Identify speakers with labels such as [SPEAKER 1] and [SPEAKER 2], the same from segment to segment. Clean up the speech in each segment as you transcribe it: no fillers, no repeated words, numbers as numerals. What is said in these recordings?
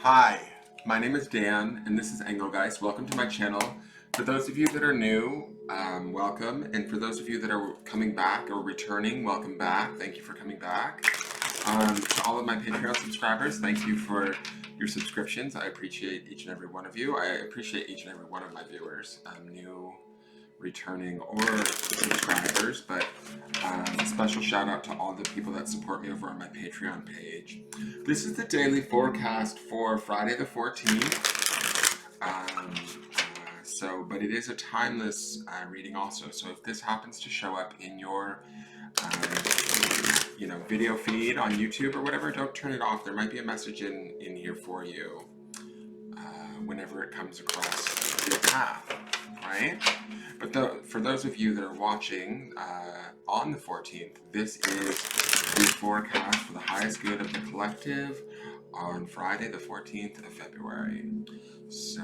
[SPEAKER 1] Hi, my name is Dan, and this is Engelgeist. Welcome to my channel. For those of you that are new, welcome. And for those of you that are coming back or returning, welcome back. Thank you for coming back. To all of my Patreon subscribers, thank you for your subscriptions. I appreciate each and every one of you. I appreciate each and every one of my viewers, new, returning, or subscribers, but a special shout out to all the people that support me over on my Patreon page. This is the daily forecast for Friday the 14th. But it is a timeless reading also. So if this happens to show up in your video feed on YouTube or whatever, don't turn it off. There might be a message in here for you whenever it comes across your path, right? But for those of you that are watching on the 14th, this is the forecast for the highest good of the collective on Friday the 14th of February. So,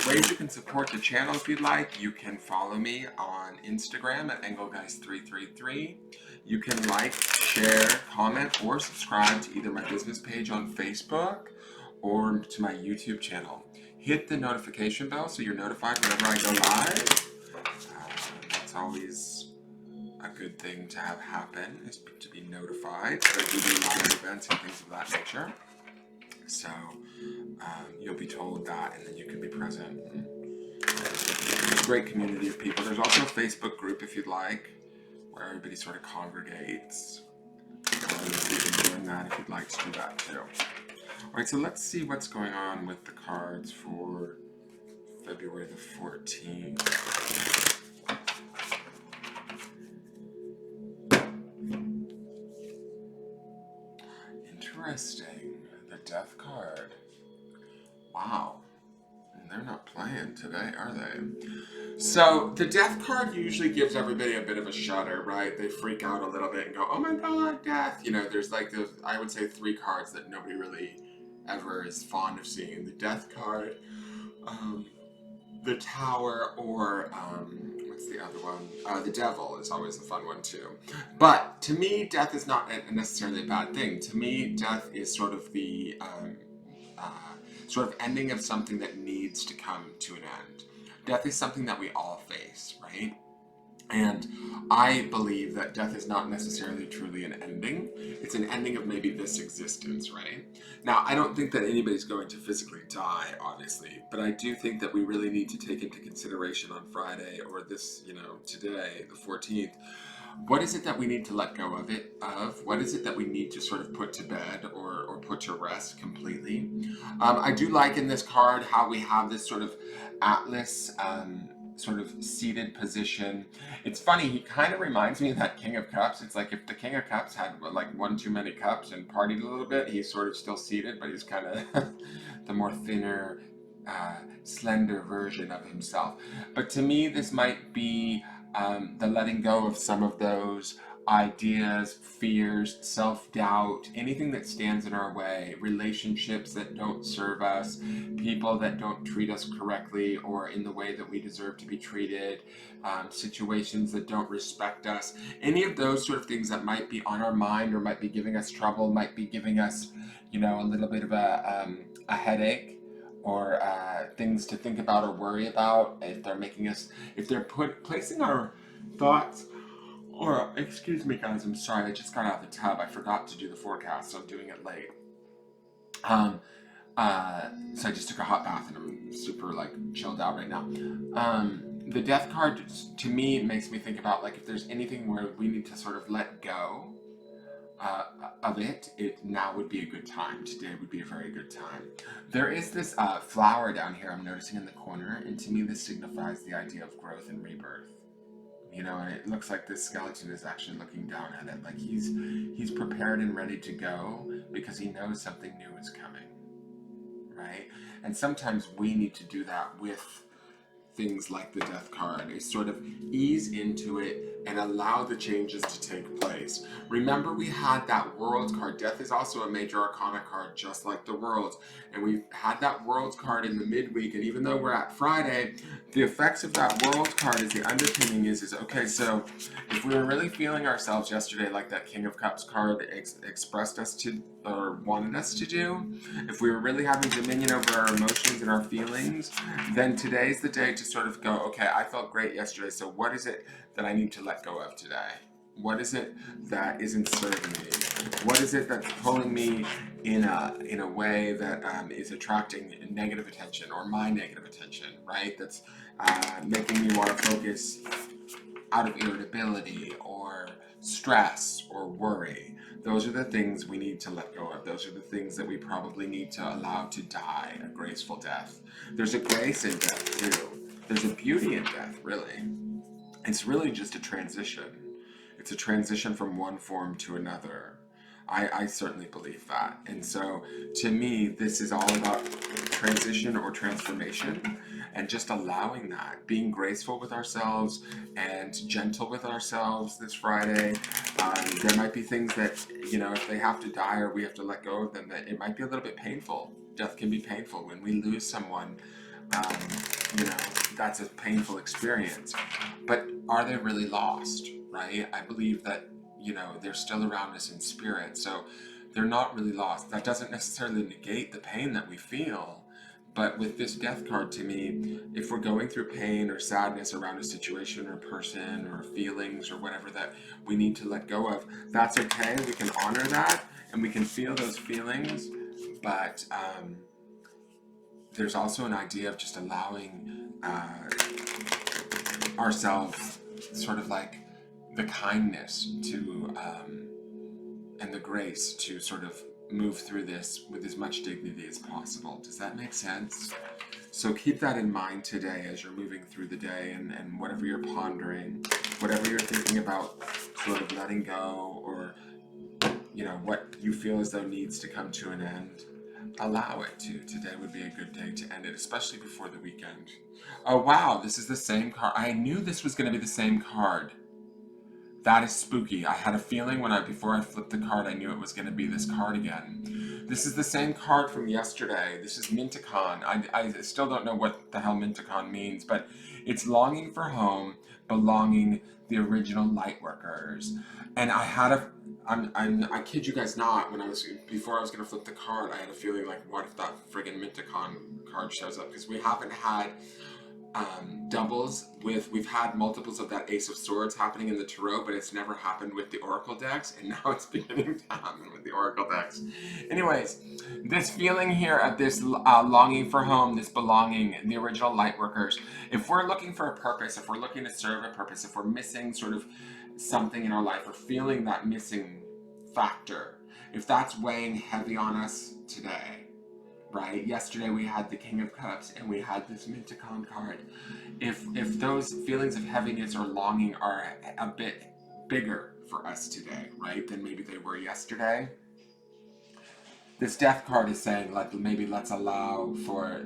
[SPEAKER 1] ways you can support the channel if you'd like. You can follow me on Instagram at Engelgeist333. You can like, share, comment, or subscribe to either my business page on Facebook or to my YouTube channel. Hit the notification bell so you're notified whenever I go live. That's always a good thing to have happen, is to be notified. So we do live events and things of that nature. So you'll be told that, and then you can be present. It's a great community of people. There's also a Facebook group, if you'd like, where everybody sort of congregates. You can join that if you'd like to do that too. Alright, so let's see what's going on with the cards for February the 14th. Interesting. The Death card. Wow. They're not playing today, are they? So, the Death card usually gives everybody a bit of a shudder, right? They freak out a little bit and go, oh my god, death! There's like those, I would say, 3 cards that nobody really ever is fond of seeing. The Death card, the Tower, or what's the other one? The Devil is always a fun one too. But to me, death is not necessarily a bad thing. To me, death is sort of the ending of something that needs to come to an end. Death is something that we all face, right? And I believe that death is not necessarily truly an ending. It's an ending of maybe this existence, right? Now, I don't think that anybody's going to physically die, obviously, but I do think that we really need to take into consideration on Friday, or this, today, the 14th, what is it that we need to let go of? What is it that we need to sort of put to bed or put to rest completely? I do like in this card how we have this sort of Atlas sort of seated position. It's funny, he kind of reminds me of that King of Cups. It's like if the King of Cups had like one too many cups and partied a little bit, he's sort of still seated, but he's kind of the more thinner, slender version of himself. But to me, this might be the letting go of some of those ideas, fears, self-doubt, anything that stands in our way, relationships that don't serve us, people that don't treat us correctly or in the way that we deserve to be treated, situations that don't respect us, any of those sort of things that might be on our mind or might be giving us trouble, might be giving us, a little bit of a headache, or things to think about or worry about, if they're placing our thoughts, or, excuse me guys, I'm sorry, I just got out of the tub. I forgot to do the forecast, so I'm doing it late. So I just took a hot bath and I'm super chilled out right now. The Death card, to me, makes me think about if there's anything where we need to sort of let go of it, now would be a good time. Today would be a very good time. There is this flower down here I'm noticing in the corner, and to me this signifies the idea of growth and rebirth. And it looks like this skeleton is actually looking down at it, like he's prepared and ready to go because he knows something new is coming, right? And sometimes we need to do that with things like the Death card, is sort of ease into it and allow the changes to take place. Remember, we had that World card. Death is also a major arcana card, just like the World. And we had that World card in the midweek, and even though we're at Friday, the effects of that World card is the underpinning is okay, so if we were really feeling ourselves yesterday like that King of Cups card expressed us to or wanted us to do, if we were really having dominion over our emotions and our feelings, then today's the day to sort of go, okay, I felt great yesterday, so what is it that I need to let go of today? What is it that isn't serving me? What is it that's pulling me in a way that is attracting negative attention, or my negative attention, right? That's making me want to focus out of irritability or stress or worry. Those are the things we need to let go of. Those are the things that we probably need to allow to die a graceful death. There's a grace in death too. There's a beauty in death, really. It's really just a transition. It's a transition from one form to another. I certainly believe that. And so, to me, this is all about transition or transformation, and just allowing that, being graceful with ourselves and gentle with ourselves this Friday. There might be things that, if they have to die or we have to let go of them, that it might be a little bit painful. Death can be painful. When we lose someone, um, you know, that's a painful experience. But are they really lost, right? I believe that, they're still around us in spirit. So they're not really lost. That doesn't necessarily negate the pain that we feel. But with this death card, to me, if we're going through pain or sadness around a situation or person or feelings or whatever that we need to let go of, that's okay. We can honor that and we can feel those feelings. But there's also an idea of just allowing ourselves sort of like the kindness to and the grace to sort of move through this with as much dignity as possible. Does that make sense? So keep that in mind today as you're moving through the day, and whatever you're pondering, whatever you're thinking about sort of letting go, or what you feel as though needs to come to an end, allow it to. Today would be a good day to end it, especially before the weekend. Oh wow, this is the same card. I knew this was going to be the same card. That is spooky. I had a feeling before I flipped the card, I knew it was going to be this card again. This is the same card from yesterday. This is Minticon. I still don't know what the hell Minticon means, but it's longing for home, belonging, the original lightworkers. And I had I kid you guys not, before I was going to flip the card, I had a feeling like, what if that friggin' Minticon card shows up? Because we haven't had doubles we've had multiples of that Ace of Swords happening in the Tarot, but it's never happened with the Oracle decks, and now it's beginning to happen with the Oracle decks. Anyways, this feeling here of this longing for home, this belonging, the original lightworkers, if we're looking for a purpose, if we're looking to serve a purpose, if we're missing sort of something in our life, or feeling that missing factor, if that's weighing heavy on us today, right? Yesterday we had the King of Cups and we had this Minticon card. If those feelings of heaviness or longing are a bit bigger for us today, right, than maybe they were yesterday, this Death card is saying, like, maybe let's allow for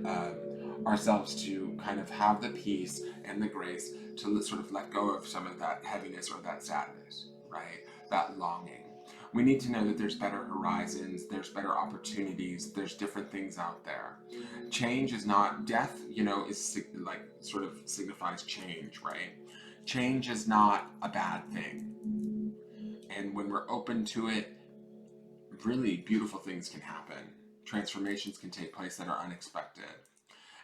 [SPEAKER 1] ourselves to kind of have the peace and the grace to sort of let go of some of that heaviness or that sadness, right? That longing. We need to know that there's better horizons, there's better opportunities, there's different things out there. Change is not, death, is like sort of signifies change, right? Change is not a bad thing. And when we're open to it, really beautiful things can happen. Transformations can take place that are unexpected.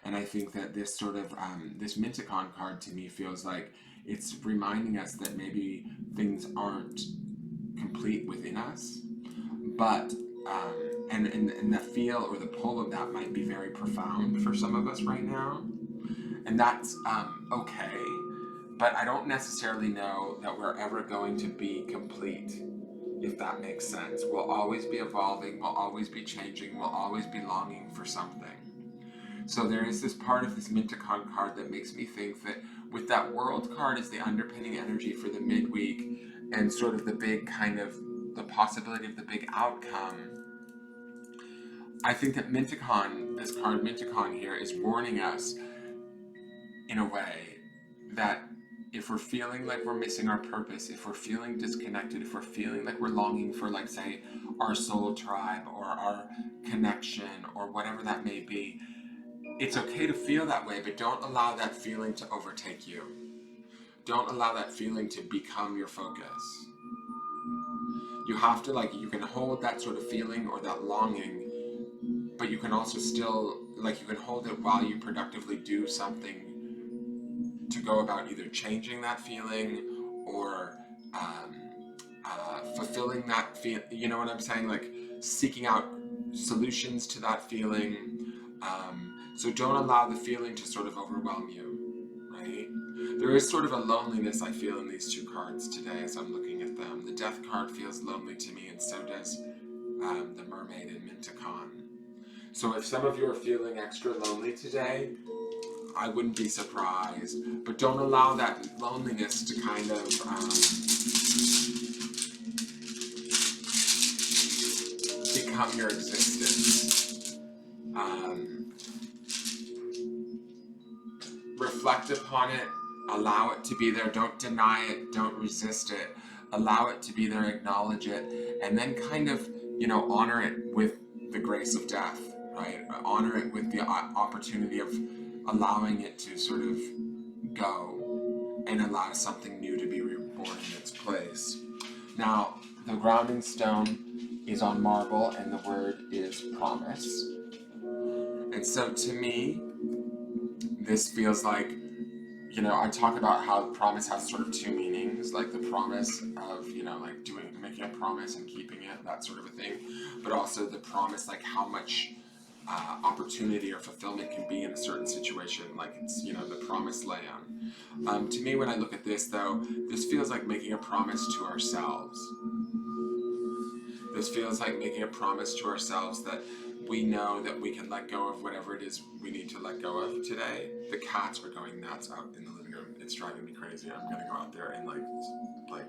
[SPEAKER 1] And I think that this sort of, this Minticon card to me feels like it's reminding us that maybe things aren't complete within us, but and the feel or the pull of that might be very profound for some of us right now, and that's okay. But I don't necessarily know that we're ever going to be complete, if that makes sense. We'll always be evolving, we'll always be changing, we'll always be longing for something. So there is this part of this Minticon card that makes me think that with that World card as the underpinning energy for the midweek, and sort of the big kind of the possibility of the big outcome, I think that Minticon, this card Minticon here, is warning us in a way that if we're feeling like we're missing our purpose, if we're feeling disconnected, if we're feeling like we're longing for, like, say, our soul tribe or our connection or whatever that may be, it's okay to feel that way, but don't allow that feeling to overtake you. Don't allow that feeling to become your focus. you have to, like, you can hold that sort of feeling or that longing, but you can also still, like, you can hold it while you productively do something to go about either changing that feeling or fulfilling that feeling. You know what I'm saying? Like, seeking out solutions to that feeling. So don't allow the feeling to sort of overwhelm you, right? There is sort of a loneliness I feel in these two cards today as I'm looking at them. The Death card feels lonely to me, and so does the Mermaid and Minticon. So if some of you are feeling extra lonely today, I wouldn't be surprised. But don't allow that loneliness to kind of become your existence. Reflect upon it, allow it to be there, don't deny it, don't resist it, allow it to be there, acknowledge it, and then kind of, honor it with the grace of death, right? Honor it with the opportunity of allowing it to sort of go and allow something new to be reborn in its place. Now, the grounding stone is on marble, and the word is promise. And so to me, this feels like, I talk about how promise has sort of two meanings, like the promise of, like making a promise and keeping it, that sort of a thing, but also the promise, like how much opportunity or fulfillment can be in a certain situation, like it's, the promised land. To me, when I look at this, though, this feels like making a promise to ourselves. This feels like making a promise to ourselves that we know that we can let go of whatever it is we need to let go of today. The cats are going nuts out in the living room. It's driving me crazy. I'm gonna go out there and like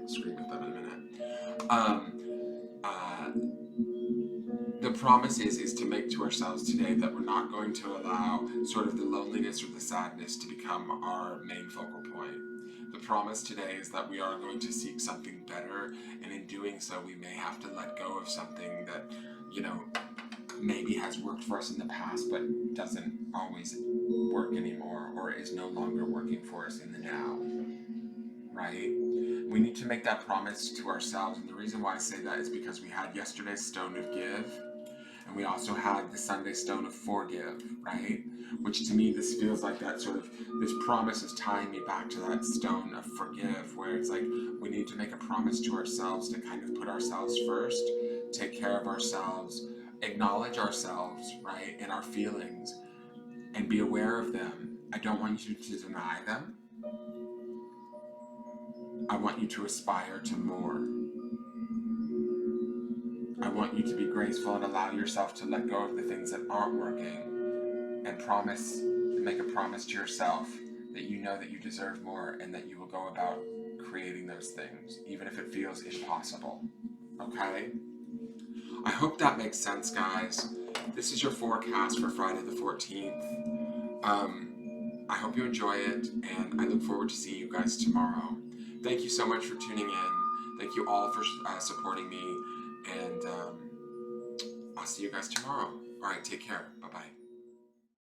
[SPEAKER 1] scream at them in a minute. The promise is to make to ourselves today that we're not going to allow sort of the loneliness or the sadness to become our main focal point. The promise today is that we are going to seek something better, and in doing so, we may have to let go of something that, maybe has worked for us in the past, but doesn't always work anymore, or is no longer working for us in the now, right? We need to make that promise to ourselves, and the reason why I say that is because we had yesterday's stone of give, and we also had the Sunday stone of forgive, right? Which to me, this feels like that sort of, this promise is tying me back to that stone of forgive, where it's like we need to make a promise to ourselves to kind of put ourselves first, take care of ourselves, acknowledge ourselves, right, and our feelings, and be aware of them. I don't want you to deny them. I want you to aspire to more. I want you to be graceful and allow yourself to let go of the things that aren't working, and make a promise to yourself that you know that you deserve more and that you will go about creating those things, even if it feels impossible. Okay? I hope that makes sense, guys. This is your forecast for Friday the 14th. I hope you enjoy it, and I look forward to seeing you guys tomorrow. Thank you so much for tuning in. Thank you all for supporting me, and I'll see you guys tomorrow. All right, take care. Bye-bye.